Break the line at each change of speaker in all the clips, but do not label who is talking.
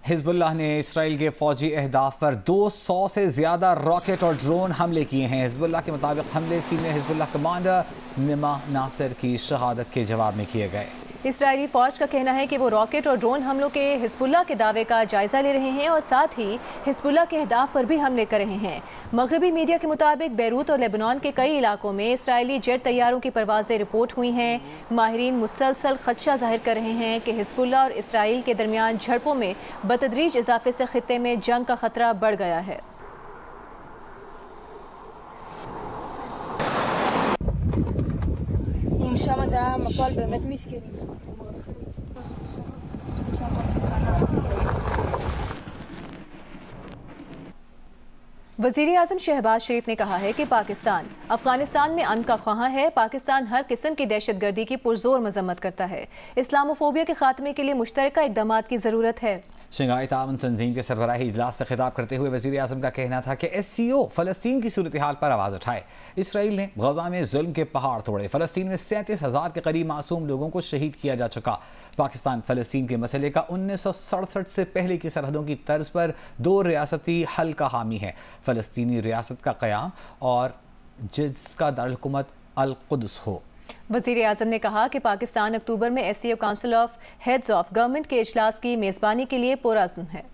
Hezbollah ने Israel के फौजी अहदाफ पर 200 से ज्यादा रॉकेट और ड्रोन हमले किए हैं। हिजबुल्लाह के मुताबिक हमले senior Hezbollah commander Nima Nasir की शहादत के जवाब में किए गए।
इसराइली फौज का कहना है कि वो रॉकेट और ड्रोन हमलों के हिजबुल्लाह के दावे का जायजा ले रहे हैं और साथ ही हिजबुल्लाह के अहदाफ पर भी हमले कर रहे हैं। मगरबी मीडिया के मुताबिक बैरूत और लेबनान के कई इलाकों में इसराइली जेट तैयारों की परवाजें रिपोर्ट हुई हैं। माहिरीन मुसलसल खदशा जाहिर कर रहे हैं कि हिजबुल्लाह और इसराइल के दरमियान झड़पों में बतदरीज इजाफे से खित्ते में जंग का खतरा बढ़ गया है। वज़ीर आज़म शहबाज शरीफ ने कहा है कि पाकिस्तान अफगानिस्तान में अमन का ख्वाह है। पाकिस्तान हर किस्म की दहशत गर्दी की पुरजोर मजम्मत करता है। इस्लामोफोबिया के खात्मे के लिए मुश्तरका इक़दामात की ज़रूरत है। शंघाई ताउन तंजीम के सरबराही इजलास से खिताब करते हुए वज़ीर आज़म का कहना था कि SCO फ़लस्तीन की सूरत हाल पर आवाज़ उठाए। इसराइल ने गजा में जुल्म के पहाड़ तोड़े। फ़लस्तीन में 37,000 के करीब मासूम लोगों को शहीद किया जा चुका। पाकिस्तान फ़लस्तीन के मसले का 1967 से पहले की सरहदों की तर्ज पर 2 रियासती हल का हामी है। फ़लस्तीनी रियासत का क़याम और जिसका दारुल-हुकूमत अल-कुद्स हो। वज़ीर आज़म ने कहा कि पाकिस्तान अक्टूबर में SCO council of heads of government के इजलास की मेज़बानी के लिए पुरअज़्म है।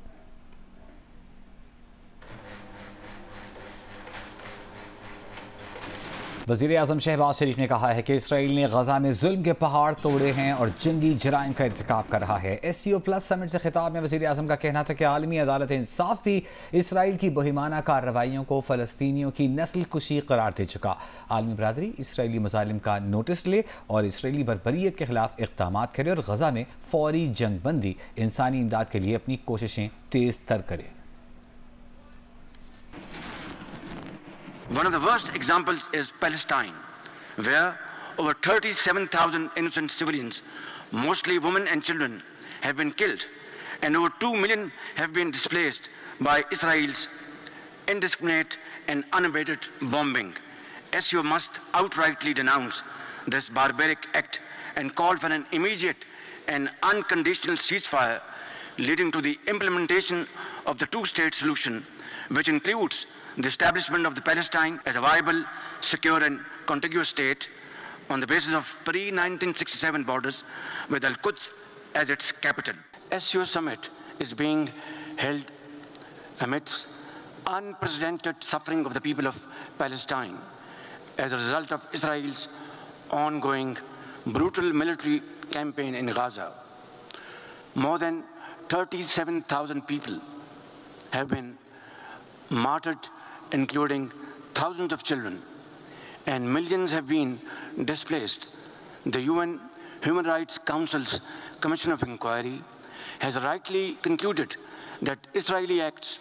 वज़ीर आज़म शहबाज शरीफ ने कहा है कि इसराइल ने गजा में जुल्म के पहाड़ तोड़े हैं और जंगी जराइम का इर्तिकाब कर रहा है। SCO प्लस समिट से खिताब में वज़ीर आज़म का कहना था कि आलमी अदालत इंसाफ भी इसराइल की बहिमाना कार्रवाइयों को फ़लस्तीनियों की नस्ल कुशी करार दे चुका। आलमी बरादरी इसराइली मज़ालिम का नोटिस ले और इसराइली बर्बरियत के खिलाफ इक़दाम करे और गजा में फौरी जंग बंदी इंसानी इमदाद के लिए अपनी कोशिशें तेज़ तर करे।
One of the worst examples is Palestine, where over 37,000 innocent civilians, mostly women and children, have been killed, and over 2 million have been displaced by Israel's indiscriminate and unabated bombing. SCO must outrightly denounce this barbaric act and call for an immediate and unconditional ceasefire leading to the implementation of the two-state solution, which includes the establishment of the Palestine as a viable, secure and contiguous state on the basis of pre-1967 borders with Al-Quds as its capital. SCO summit is being held amidst unprecedented suffering of the people of Palestine as a result of Israel's ongoing brutal military campaign in Gaza. More than 37,000 people have been martyred, including thousands of children, and millions have been displaced. The UN Human Rights Council's Commission of Inquiry has rightly concluded that Israeli acts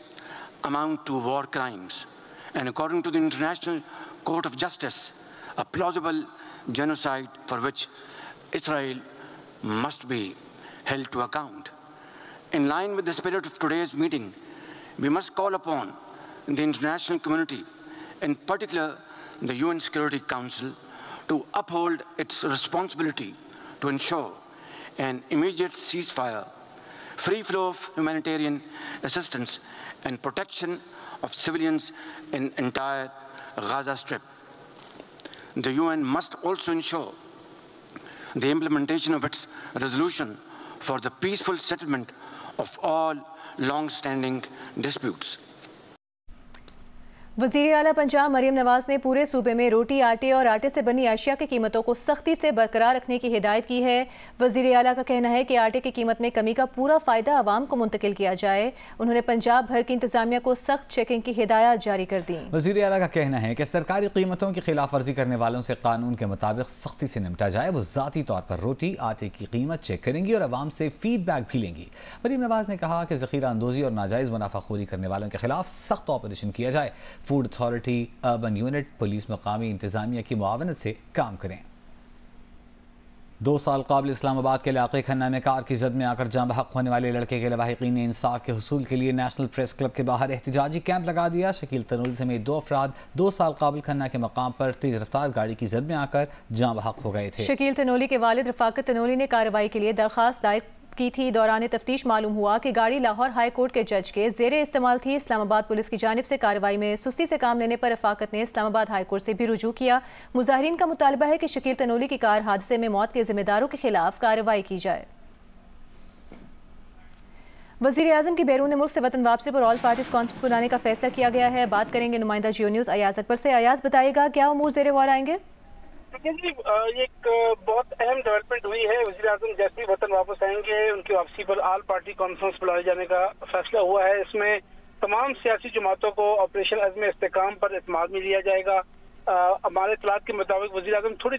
amount to war crimes, and according to the International Court of Justice, a plausible genocide for which Israel must be held to account. In line with the spirit of today's meeting, we must call upon the international community, in particular the UN Security Council, to uphold its responsibility to ensure an immediate ceasefire, free flow of humanitarian assistance, and protection of civilians in entire Gaza Strip. The UN must also ensure the implementation of its resolution for the peaceful settlement of all long-standing disputes.
वज़ीर आला पंजाब मरीम नवाज ने पूरे सूबे में रोटी, आटे और आटे से बनी अशिया की कीमतों को सख्ती से बरकरार रखने की हिदायत की है। वज़ीर आला का कहना है कि आटे की कीमत में कमी का पूरा फ़ायदा आवाम को मुंतकिल किया जाए। उन्होंने पंजाब भर की इंतजामिया को सख्त चेकिंग की हिदायत जारी कर दी।
वज़ीर आला का कहना है कि सरकारी कीमतों की खिलाफ वर्जी करने वालों से कानून के मुताबिक सख्ती से निपटा जाए। वो ज़ाती तौर पर रोटी, आटे की कीमत चेक करेंगी और आवाम से फीडबैक भी लेंगी। मरीम नवाज ने कहा कि ज़ख़ीरा अंदोज़ी और नाजायज़ मुनाफाखोरी करने वालों के खिलाफ सख्त ऑपरेशन किया जाए। Food authority, urban unit, police, मकामी इंतजामिया की मुआवनत से काम करें। 2 साल कबल इस्लामाबाद के इलाके खन्ना में कार की जद में आकर जाँ बहक होने वाले लड़के के लवाहिकीन ने इंसाफ के हुसूल के लिए नेशनल प्रेस क्लब के बाहर एहतजाजी कैंप लगा दिया। शकील तनोली समेत 2 अफराद 2 साल कबल खन्ना के मकाम पर तेज रफ्तार गाड़ी की जद में आकर जाँ बहक हो गए थे।
शकील तनोली के वालिद रफाकत तनोली ने कार्रवाई के लिए दरख्वास्त दायर की थी। दौरान तफ्तीश मालूम हुआ कि गाड़ी लाहौर हाई कोर्ट के जज के ज़ेरे इस्तेमाल थी। इस्लामाबाद पुलिस की जानिब से कार्रवाई में सुस्ती से काम लेने पर रफाकत ने इस्लामाबाद हाई कोर्ट से भी रुजू किया। मुजाहिरीन का मुतालबा है कि शकील तनोली की कार हादसे में मौत के जिम्मेदारों के खिलाफ कार्रवाई की जाए। वज़ीर आज़म की बैरून मुल्क से वतन वापसी पर ऑल पार्टीज कॉन्फ्रेंस बुलाने का फैसला किया गया है। बात करेंगे नुमाइंदा जियो न्यूज़ अयाज अकबर से। अयाज, बताइएगा क्या उमूर ज़ेरे गौर आएंगे?
जी, एक बहुत अहम डेवलपमेंट हुई है। वज़ीर आज़म जैसे ही वतन वापस आएंगे उनकी वापसी पर ऑल पार्टी कॉन्फ्रेंस बुलाए जाने का फैसला हुआ है। इसमें तमाम सियासी जमातों को ऑपरेशन अज़्म इस्तेकाम पर इत्माद में लिया जाएगा। हमारे इत्तलात के मुताबिक वज़ीर आज़म थोड़ी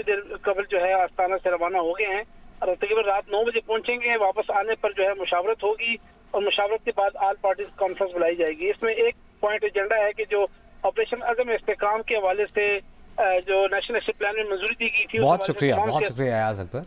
देर कबल जो है आस्ताना से रवाना हो गए हैं और तकरीबन रात 9 बजे पहुंचेंगे। वापस आने पर जो है मुशावरत होगी और मुशावरत के बाद ऑल पार्टीज कॉन्फ्रेंस बुलाई जाएगी। इसमें एक पॉइंट एजेंडा है कि जो ऑपरेशन अज़म इस्तेकाम के हवाले से जो नेशनल एक्शन प्लान में मंजूरी दी गई थी।
बहुत शुक्रिया अयाज अकबर।